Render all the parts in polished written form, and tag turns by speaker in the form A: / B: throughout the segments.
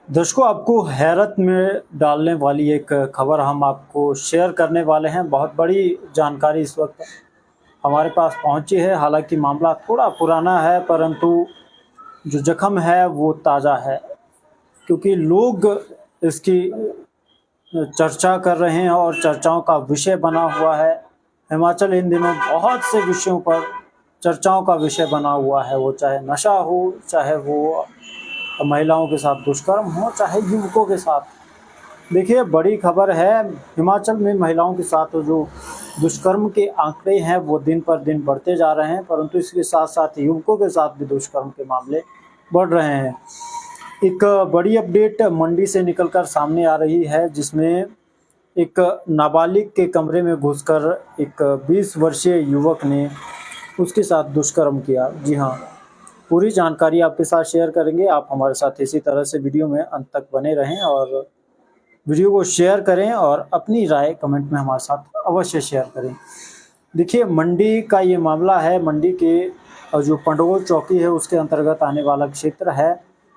A: दर्शकों, आपको हैरत में डालने वाली एक खबर हम आपको शेयर करने वाले हैं। बहुत बड़ी जानकारी इस वक्त हमारे पास पहुंची है। हालांकि मामला थोड़ा पुराना है, परंतु जो जख्म है वो ताज़ा है, क्योंकि लोग इसकी चर्चा कर रहे हैं और चर्चाओं का विषय बना हुआ है। हिमाचल इन दिनों बहुत से विषयों पर चर्चाओं का विषय बना हुआ है, वो चाहे नशा हो, चाहे वो महिलाओं के साथ दुष्कर्म हो, चाहे युवकों के साथ। देखिए, बड़ी खबर है। हिमाचल में महिलाओं के साथ जो दुष्कर्म के आंकड़े हैं वो दिन पर दिन बढ़ते जा रहे हैं, परंतु इसके साथ साथ युवकों के साथ भी दुष्कर्म के मामले बढ़ रहे हैं। एक बड़ी अपडेट मंडी से निकलकर सामने आ रही है, जिसमें एक नाबालिग के कमरे में घुसकर एक 20 वर्षीय युवक ने उसके साथ दुष्कर्म किया। जी हाँ, पूरी जानकारी आपके साथ शेयर करेंगे। आप हमारे साथ इसी तरह से वीडियो में अंत तक बने रहें और वीडियो को शेयर करें और अपनी राय कमेंट में हमारे साथ अवश्य शेयर करें। देखिए, मंडी का ये मामला है। मंडी के जो पंडोल चौकी है उसके अंतर्गत आने वाला क्षेत्र है।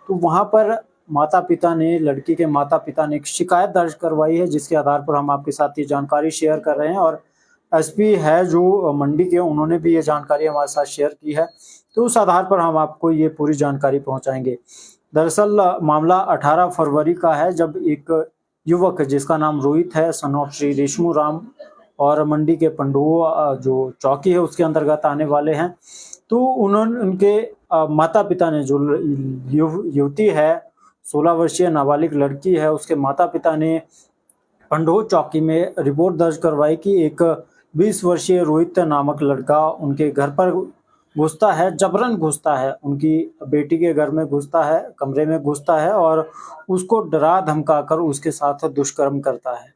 A: तो वहाँ पर लड़की के माता पिता ने एक शिकायत दर्ज करवाई है, जिसके आधार पर हम आपके साथ ये जानकारी शेयर कर रहे हैं। और एसपी है जो मंडी के, उन्होंने भी ये जानकारी हमारे साथ शेयर की है, तो उस आधार पर हम आपको ये पूरी जानकारी पहुंचाएंगे। दरअसल मामला 18 फरवरी का है, जब एक युवक जिसका नाम रोहित है, सन ऑफ श्री रेशमू राम, और मंडी के पंडुआ जो चौकी है उसके अंतर्गत आने वाले हैं। तो उनके माता पिता ने, जो युवती है, 16 वर्षीय नाबालिग लड़की है, उसके माता पिता ने पंडोह चौकी में रिपोर्ट दर्ज करवाई कि एक 20 वर्षीय रोहित नामक लड़का उनके घर पर घुसता है, जबरन घुसता है, उनकी बेटी के घर में घुसता है, कमरे में घुसता है और उसको डरा धमकाकर उसके साथ दुष्कर्म करता है।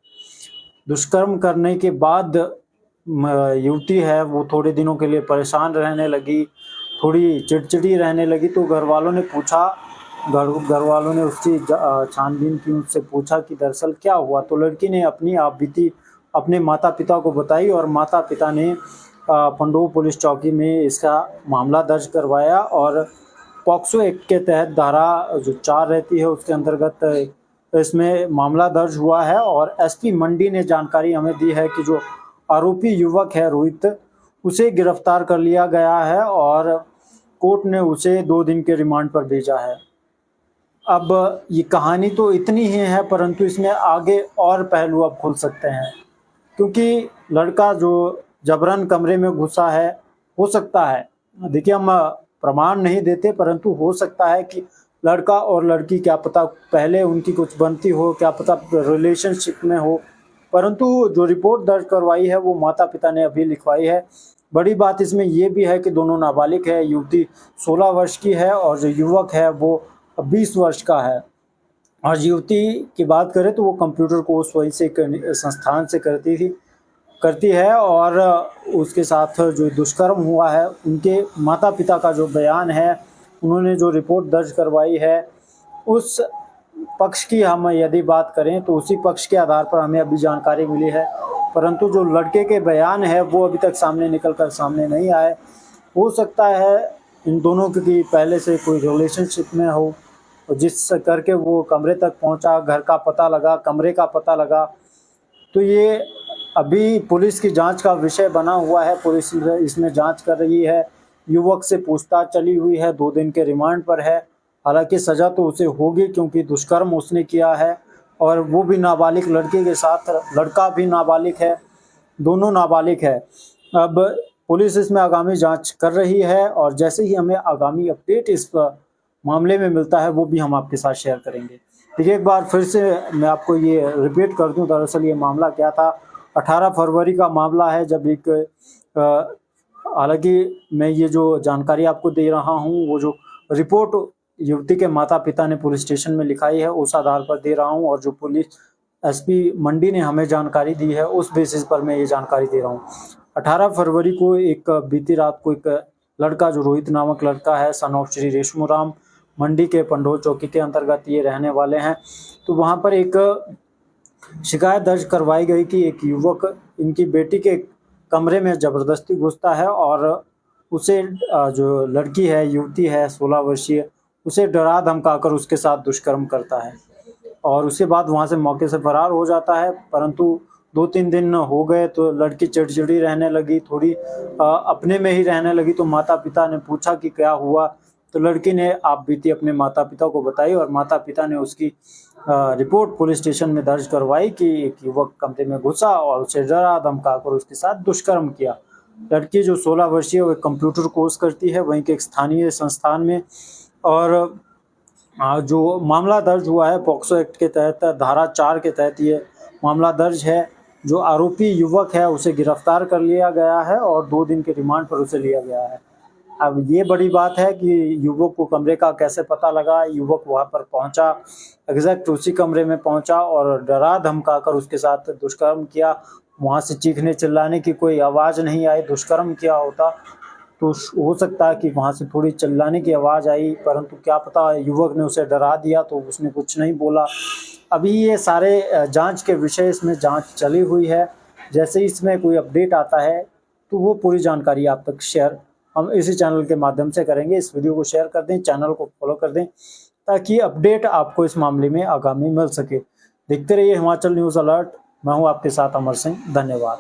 A: दुष्कर्म करने के बाद युवती है वो थोड़े दिनों के लिए परेशान रहने लगी, थोड़ी चिड़चिड़ी रहने लगी। तो घर वालों ने पूछा, घर वालों ने उसकी छानबीन की, उससे पूछा कि दरअसल क्या हुआ। तो लड़की ने अपनी आप बीती अपने माता पिता को बताई और माता पिता ने पंडोह पुलिस चौकी में इसका मामला दर्ज करवाया और पॉक्सो एक्ट के तहत धारा जो 4 रहती है उसके अंतर्गत इसमें मामला दर्ज हुआ है। और एसपी मंडी ने जानकारी हमें दी है कि जो आरोपी युवक है रोहित, उसे गिरफ्तार कर लिया गया है और कोर्ट ने उसे 2 दिन के रिमांड पर भेजा है। अब ये कहानी तो इतनी ही है, परंतु इसमें आगे और पहलू अब खुल सकते हैं, क्योंकि लड़का जो जबरन कमरे में घुसा है, हो सकता है, देखिए हम प्रमाण नहीं देते, परंतु हो सकता है कि लड़का और लड़की, क्या पता पहले उनकी कुछ बनती हो, क्या पता रिलेशनशिप में हो, परंतु जो रिपोर्ट दर्ज करवाई है वो माता पिता ने अभी लिखवाई है। बड़ी बात इसमें ये भी है कि दोनों नाबालिग है, युवती 16 वर्ष की है और जो युवक है वो 20 वर्ष का है। और युवती की बात करें तो वो कंप्यूटर कोर्स वहीं से संस्थान से करती है और उसके साथ जो दुष्कर्म हुआ है, उनके माता पिता का जो बयान है, उन्होंने जो रिपोर्ट दर्ज करवाई है, उस पक्ष की हम यदि बात करें तो उसी पक्ष के आधार पर हमें अभी जानकारी मिली है, परंतु जो लड़के के बयान है वो अभी तक सामने नहीं आए। हो सकता है इन दोनों की पहले से कोई रिलेशनशिप में हो, जिस करके वो कमरे तक पहुंचा, घर का पता लगा, कमरे का पता लगा। तो ये अभी पुलिस की जांच का विषय बना हुआ है। पुलिस इसमें जांच कर रही है, युवक से पूछताछ चली हुई है, 2 दिन के रिमांड पर है। हालांकि सज़ा तो उसे होगी, क्योंकि दुष्कर्म उसने किया है और वो भी नाबालिग लड़की के साथ, लड़का भी नाबालिग है, दोनों नाबालिग है। अब पुलिस इसमें आगामी जांच कर रही है और जैसे ही हमें आगामी अपडेट इस मामले में मिलता है वो भी हम आपके साथ शेयर करेंगे। देखिए, एक बार फिर से मैं आपको ये रिपीट कर दूं, दरअसल ये मामला क्या था। 18 फरवरी का मामला है, जब एक हालांकि मैं ये जो जानकारी आपको दे रहा हूँ, वो जो रिपोर्ट युवती के माता पिता ने पुलिस स्टेशन में लिखाई है, उस आधार पर दे रहा हूँ, और जो पुलिस एसपी मंडी ने हमें जानकारी दी है उस बेसिस पर मैं ये जानकारी दे रहा हूँ। 18 फरवरी को बीती रात को एक लड़का, जो रोहित नामक लड़का है, सन ऑफ श्री रेशमू राम, मंडी के पंडोह चौकी के अंतर्गत ये रहने वाले हैं, तो वहाँ पर एक शिकायत दर्ज करवाई गई कि एक युवक इनकी बेटी के कमरे में ज़बरदस्ती घुसता है और उसे जो लड़की है, युवती है 16 वर्षीय, उसे डरा धमकाकर उसके साथ दुष्कर्म करता है और उसके बाद वहाँ से मौके से फरार हो जाता है। परंतु 2-3 दिन हो गए तो लड़की चिड़चिड़ी रहने लगी, थोड़ी अपने में ही रहने लगी। तो माता-पिता ने पूछा कि क्या हुआ? तो लड़की ने आप बीती अपने माता-पिता को बताई और माता-पिता ने उसकी रिपोर्ट पुलिस स्टेशन में दर्ज करवाई कि एक युवक कमरे में घुसा और उसे डरा धमकाकर उसके साथ दुष्कर्म किया। लड़की जो 16 वर्षीय है, वो कंप्यूटर कोर्स करती है वहीं के एक स्थानीय संस्थान में। और जो मामला दर्ज हुआ है पॉक्सो एक्ट के तहत, धारा 4 के तहत ये मामला दर्ज है। जो आरोपी युवक है उसे गिरफ्तार कर लिया गया है और 2 दिन के रिमांड पर उसे लिया गया है। अब ये बड़ी बात है कि युवक को कमरे का कैसे पता लगा? युवक वहाँ पर पहुँचा, एग्जैक्ट उसी कमरे में पहुँचा और डरा धमकाकर उसके साथ दुष्कर्म किया। वहाँ से चीखने चिल्लाने की कोई आवाज़ नहीं आई। दुष्कर्म किया होता तो हो सकता है कि वहाँ से थोड़ी चिल्लाने की आवाज़ आई, परंतु क्या पता युवक ने उसे डरा दिया तो उसने कुछ नहीं बोला। अभी ये सारे जांच के विषय, इसमें जांच चली हुई है। जैसे ही इसमें कोई अपडेट आता है तो वो पूरी जानकारी आप तक शेयर हम इसी चैनल के माध्यम से करेंगे। इस वीडियो को शेयर कर दें, चैनल को फॉलो कर दें ताकि अपडेट आपको इस मामले में आगामी मिल सके। देखते रहिए हिमाचल न्यूज़ अलर्ट। मैं हूँ आपके साथ अमर सिंह। धन्यवाद।